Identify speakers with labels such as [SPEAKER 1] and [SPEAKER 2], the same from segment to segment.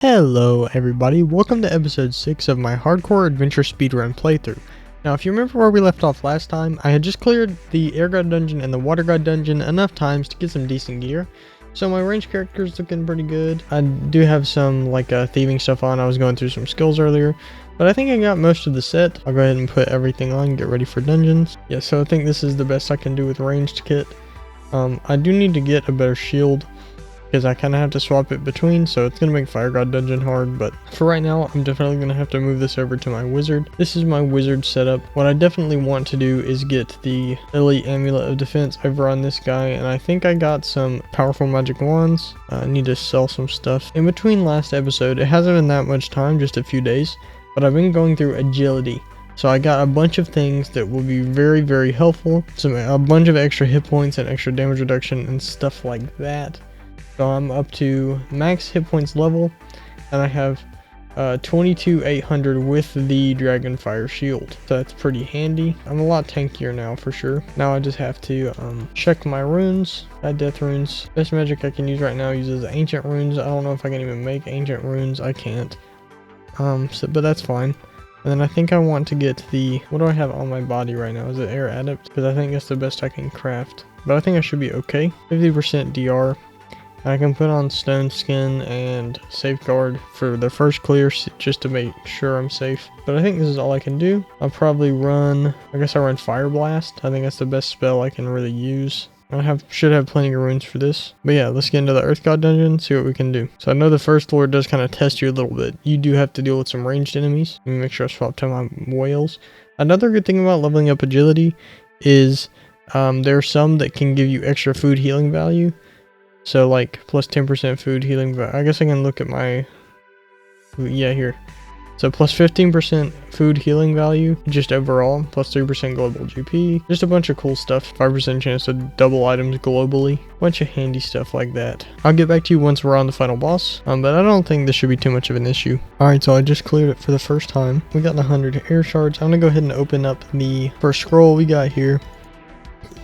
[SPEAKER 1] Hello everybody, welcome to episode 6 of my hardcore adventure speedrun playthrough. Now if you remember where we left off last time, I had just cleared the air god dungeon and the water god dungeon enough times to get some decent gear. So my ranged character is looking pretty good. I do have some thieving stuff on. I was going through some skills earlier, but I think I got most of the set. I'll go ahead and put everything on, get ready for dungeons. Yeah, so I think this is the best I can do with ranged kit. I do need to get a better shield, because I kind of have to swap it between, so it's going to make Fire God Dungeon hard, but for right now, I'm definitely going to have to move this over to my Wizard. This is my Wizard setup. What I definitely want to do is get the Elite Amulet of Defense over on this guy, and I think I got some powerful magic wands. I need to sell some stuff. In between last episode, it hasn't been that much time, just a few days, but I've been going through agility. So I got a bunch of things that will be very, very helpful. A bunch of extra hit points and extra damage reduction and stuff like that. So I'm up to max hit points level, and I have 22,800 with the Dragonfire shield. So that's pretty handy. I'm a lot tankier now for sure. Now I just have to check my runes. Add death runes. Best magic I can use right now uses ancient runes. I don't know if I can even make ancient runes. I can't. But that's fine. And then I think I want to get the, what do I have on my body right now? Is it air adept? Because I think that's the best I can craft. But I think I should be okay. 50% DR. I can put on stone skin and safeguard for the first clear just to make sure I'm safe. But I think this is all I can do. I'll probably run, I guess I run Fire Blast. I think that's the best spell I can really use. Should have plenty of runes for this. But yeah, let's get into the Earth God dungeon, see what we can do. So I know the first lord does kind of test you a little bit. You do have to deal with some ranged enemies. Let me make sure I swap to my whales. Another good thing about leveling up agility is there are some that can give you extra food healing value. So like plus 10% food healing, but I guess I can look at my, yeah, here. So plus 15% food healing value just overall, plus 3% global GP, just a bunch of cool stuff, 5% chance to double items globally, bunch of handy stuff like that. I'll get back to you once we're on the final boss, but I don't think this should be too much of an issue. Alright, so I just cleared it for the first time. We got 100 air shards. I'm gonna go ahead and open up the first scroll we got here.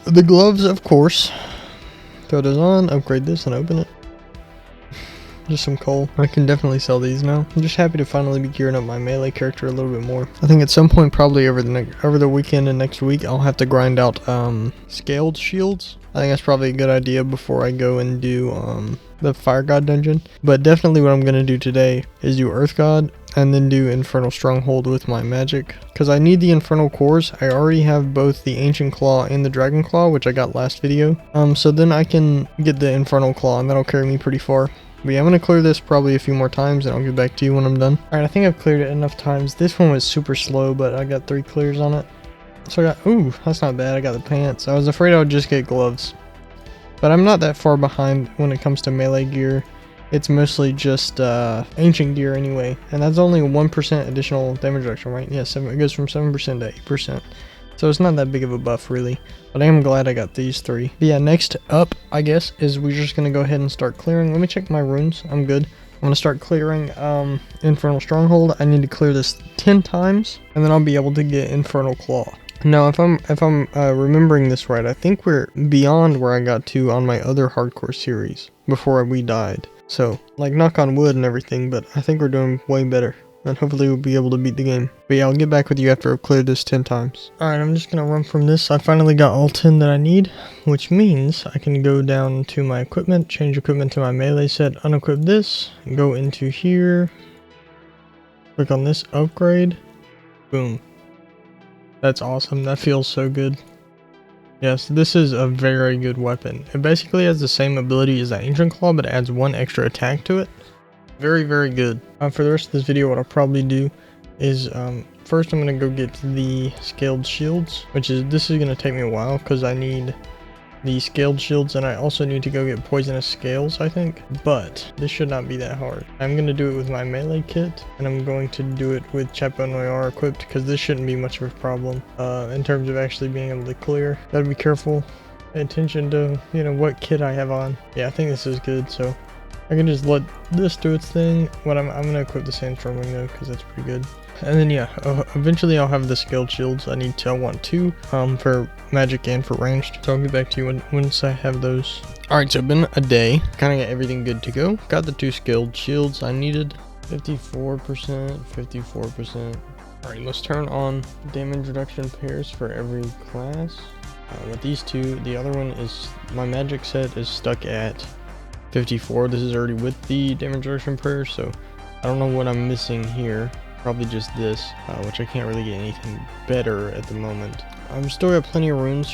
[SPEAKER 1] The gloves, of course. Throw those on, upgrade this, and open it. Just some coal. I can definitely sell these now. I'm just happy to finally be gearing up my melee character a little bit more. I think at some point, probably over the weekend and next week, I'll have to grind out scaled shields. I think that's probably a good idea before I go and do the Fire God dungeon. But definitely what I'm going to do today is do Earth God and then do Infernal Stronghold with my magic. Because I need the Infernal cores. I already have both the Ancient Claw and the Dragon Claw, which I got last video. So then I can get the Infernal Claw and that'll carry me pretty far. But yeah, I'm going to clear this probably a few more times and I'll get back to you when I'm done. Alright, I think I've cleared it enough times. This one was super slow, but I got 3 clears on it. So I got, ooh, that's not bad. I got the pants. I was afraid I would just get gloves. But I'm not that far behind when it comes to melee gear. It's mostly just ancient gear anyway. And that's only 1% additional damage reduction, right? Yeah, it goes from 7% to 8%. So it's not that big of a buff really. But I am glad I got these 3. But yeah, next up, I guess, is we're just going to go ahead and start clearing. Let me check my runes. I'm good. I'm going to start clearing Infernal Stronghold. I need to clear this 10 times. And then I'll be able to get Infernal Claw. Now, if I'm remembering this right, I think we're beyond where I got to on my other hardcore series before we died. So, like, knock on wood and everything, but I think we're doing way better. And hopefully we'll be able to beat the game. But yeah, I'll get back with you after I've cleared this 10 times. Alright, I'm just going to run from this. I finally got all 10 that I need, which means I can go down to my equipment, change equipment to my melee set, unequip this, go into here, click on this upgrade, boom. That's awesome. That feels so good. Yes, this is a very good weapon. It basically has the same ability as the Ancient Claw, but it adds 1 extra attack to it. Very, very good. For the rest of this video, what I'll probably do is, first I'm going to go get the scaled shields, this is going to take me a while because I need the scaled shields and I also need to go get poisonous scales, I think. But this should not be that hard. I'm going to do it with my melee kit and I'm going to do it with Chapeau Noir equipped because this shouldn't be much of a problem in terms of actually being able to clear. Gotta be careful. Pay attention to, what kit I have on. Yeah, I think this is good, so I can just let this do its thing. What I'm going to equip the Sandstorm Wing though because that's pretty good. And then yeah, eventually I'll have the scaled shields. I want 2 for magic and for ranged. So I'll get back to you once I have those. Alright, so it's been a day. Kind of got everything good to go. Got the 2 scaled shields I needed. 54%, 54%. Alright, let's turn on damage reduction pairs for every class. With these two, the other one is, my magic set is stuck at 54. This is already with the damage reduction pairs, so I don't know what I'm missing here. Probably just this, which I can't really get anything better at the moment. I'm still got plenty of runes,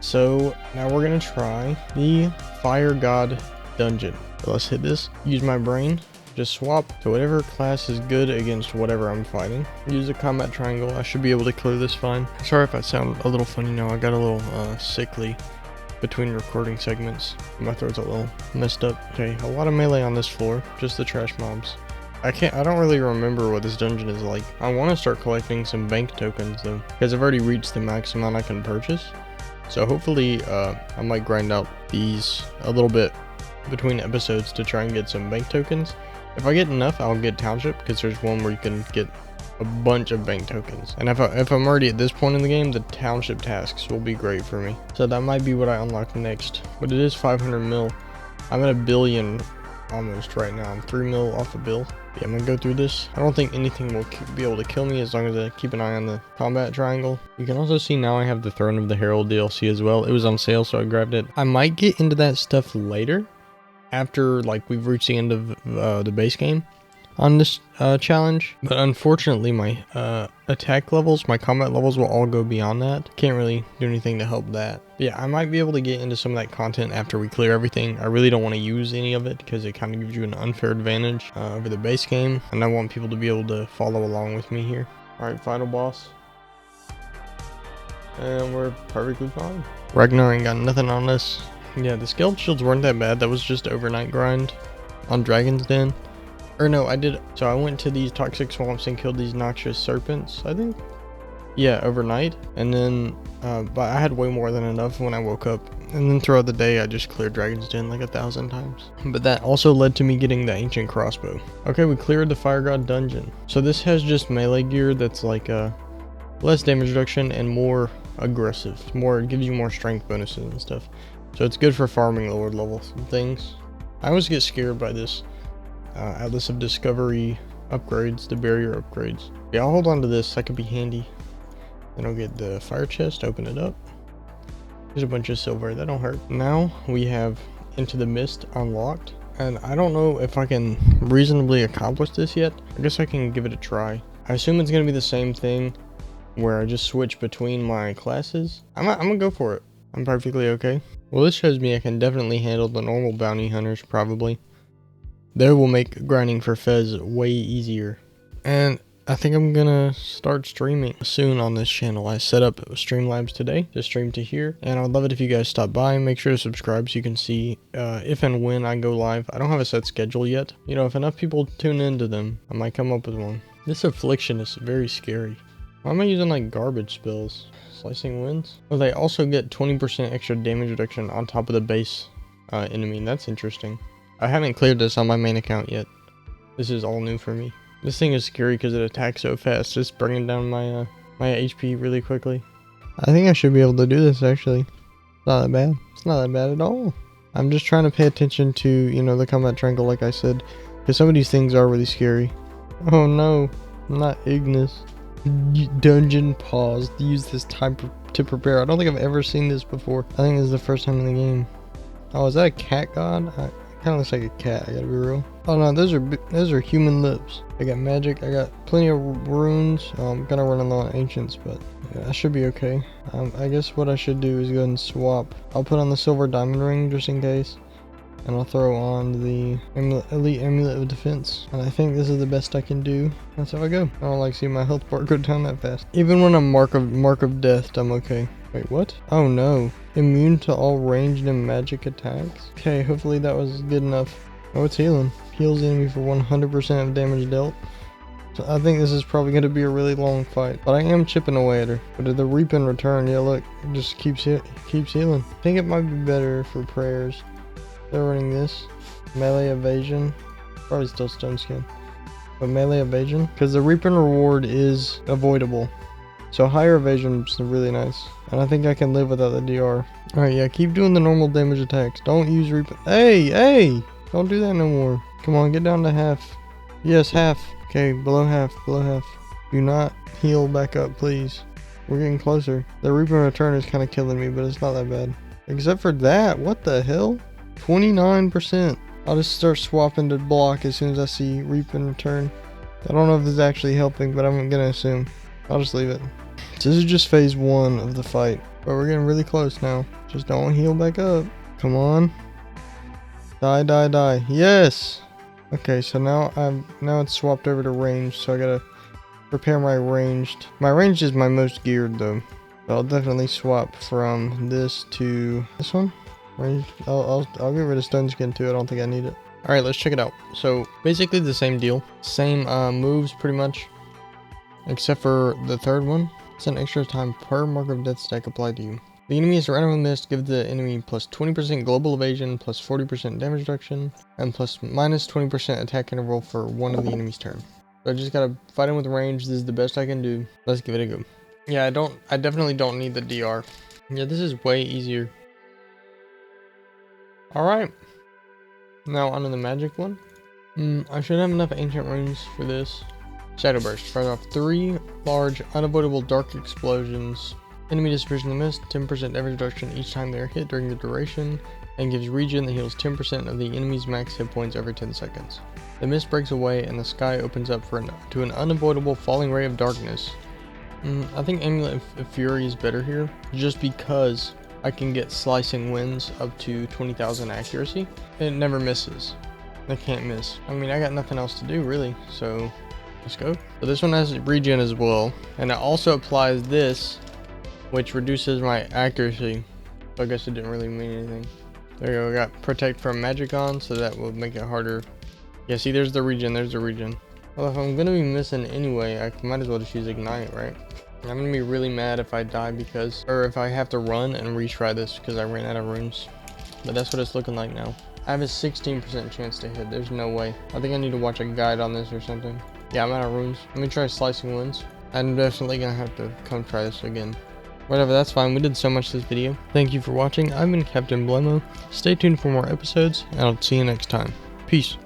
[SPEAKER 1] so now we're gonna try the Fire God dungeon. So let's hit this, use my brain, just swap to whatever class is good against whatever I'm fighting. Use the combat triangle. I should be able to clear this fine. Sorry if I sound a little funny now. I got a little sickly between recording segments. My throat's a little messed up. Okay, a lot of melee on this floor. Just the trash mobs. I don't really remember what this dungeon is like. I want to start collecting some bank tokens though, because I've already reached the max amount I can purchase. So hopefully I might grind out these a little bit between episodes to try and get some bank tokens. If I get enough, I'll get Township, because there's one where you can get a bunch of bank tokens. And if I'm already at this point in the game, the Township tasks will be great for me. So that might be what I unlock next. But it is 500 mil. I'm at $1 billion almost right now. I'm 3 mil off a bill. Yeah, I'm gonna go through this. I don't think anything will be able to kill me as long as I keep an eye on the combat triangle. You can also see now I have the Throne of the Herald DLC as well. It was on sale, so I grabbed it. I might get into that stuff later, after like we've reached the end of the base game on this challenge, but unfortunately my attack levels, my combat levels will all go beyond that. Can't really do anything to help that. But yeah, I might be able to get into some of that content after we clear everything. I really don't want to use any of it because it kind of gives you an unfair advantage over the base game, and I want people to be able to follow along with me here. Alright, final boss, and we're perfectly fine. Ragnar ain't got nothing on us. Yeah, the skeleton shields weren't that bad. That was just overnight grind on Dragon's Den. Or no, so I went to these toxic swamps and killed these noxious serpents, I think. Yeah, overnight. And then, but I had way more than enough when I woke up. And then throughout the day, I just cleared Dragon's Den like 1,000 times. But that also led to me getting the ancient crossbow. Okay, we cleared the Fire God dungeon. So this has just melee gear that's like less damage reduction and more aggressive. It gives you more strength bonuses and stuff. So it's good for farming lower levels and things. I always get scared by this Atlas of Discovery upgrades, the barrier upgrades. Yeah, I'll hold on to this. That could be handy. Then I'll get the fire chest, open it up. There's a bunch of silver, that don't hurt. Now we have Into the Mist unlocked. And I don't know if I can reasonably accomplish this yet. I guess I can give it a try. I assume it's going to be the same thing where I just switch between my classes. I'm gonna go for it. I'm perfectly okay. Well, this shows me I can definitely handle the normal bounty hunters, probably. They will make grinding for Fez way easier. And I think I'm gonna start streaming soon on this channel. I set up Streamlabs today to stream to here, and I would love it if you guys stop by. Make sure to subscribe so you can see if and when I go live. I don't have a set schedule yet. You know, if enough people tune into them, I might come up with one. This affliction is very scary. Why am I using like garbage spells? Slicing Winds? Well, they also get 20% extra damage reduction on top of the base enemy. That's interesting. I haven't cleared this on my main account yet. This is all new for me. This thing is scary because it attacks so fast, just bringing down my my HP really quickly. I think I should be able to do this actually. It's not that bad. It's not that bad at all. I'm just trying to pay attention to, you know, the combat triangle like I said, because some of these things are really scary. Oh no, not Ignis. Dungeon pause. Use this time to prepare. I don't think I've ever seen this before. I think this is the first time in the game. Oh, is that a cat god? It kind of looks like a cat, I gotta be real. Oh no, those are human lips. I got magic, I got plenty of runes. I'm gonna run low on ancients, but yeah, I should be okay. I guess what I should do is go ahead and swap. I'll put on the silver diamond ring just in case. And I'll throw on the elite amulet of defense. And I think this is the best I can do. That's how I go. I don't like seeing my health bar go down that fast. Even when I'm mark of death, I'm okay. Wait, what? Oh no. Immune to all ranged and magic attacks? Okay, hopefully that was good enough. Oh, it's healing. Heals the enemy for 100% of damage dealt. So I think this is probably going to be a really long fight. But I am chipping away at her. But the reap in return, yeah look, it just keeps healing. I think it might be better for prayers. They're running this. Melee evasion. Probably still stone skin. But melee evasion. Because the reap and reward is avoidable. So higher evasion is really nice. And I think I can live without the DR. Alright, yeah, keep doing the normal damage attacks. Don't use reap. Hey! Don't do that no more. Come on, get down to half. Yes, half. Okay, below half, below half. Do not heal back up, please. We're getting closer. The Reap and Return is kind of killing me, but it's not that bad. Except for that, what the hell? 29%. I'll just start swapping to block as soon as I see Reap and Return. I don't know if this is actually helping, but I'm gonna assume. I'll just leave it. So this is just phase 1 of the fight, but we're getting really close now. Just don't heal back up. Come on. Die, die, die. Yes! Okay, so now it's swapped over to ranged, so I gotta prepare my ranged. My ranged is my most geared though. So I'll definitely swap from this to this one. Ranged. I'll get rid of stone skin too. I don't think I need it. All right, let's check it out. So basically the same deal, same moves pretty much, except for the third one. It's an extra time per mark of death stack applied to you. The enemy is randomly missed. Give the enemy plus 20% global evasion, plus 40% damage reduction, and plus minus 20% attack interval for one of the enemy's turn. So I just gotta fight him with range. This is the best I can do. Let's give it a go. Yeah, I definitely don't need the DR. Yeah, this is way easier. Alright. Now onto the magic one. I should have enough ancient runes for this. Shadow Burst. Fires off 3 large, unavoidable dark explosions. Enemy disappears in the mist, 10% damage reduction each time they are hit during the duration, and gives regen that heals 10% of the enemy's max hit points every 10 seconds. The mist breaks away and the sky opens up to an unavoidable falling ray of darkness. I think Amulet of Fury is better here, just because I can get slicing winds up to 20,000 accuracy. It never misses. I can't miss. I mean, I got nothing else to do really, so let's go. So this one has regen as well, and it also applies this, which reduces my accuracy. So I guess it didn't really mean anything. There you go, we got Protect from Magic on, so that will make it harder. Yeah, see, there's the regen, there's the regen. Well, if I'm gonna be missing anyway, I might as well just use Ignite, right? I'm gonna be really mad if I die or if I have to run and retry this because I ran out of runes. But that's what it's looking like now. I have a 16% chance to hit, there's no way. I think I need to watch a guide on this or something. Yeah, I'm out of runes. Let me try Slicing Winds. I'm definitely gonna have to come try this again. Whatever, that's fine. We did so much this video. Thank you for watching. I've been Captainblammo. Stay tuned for more episodes, and I'll see you next time. Peace.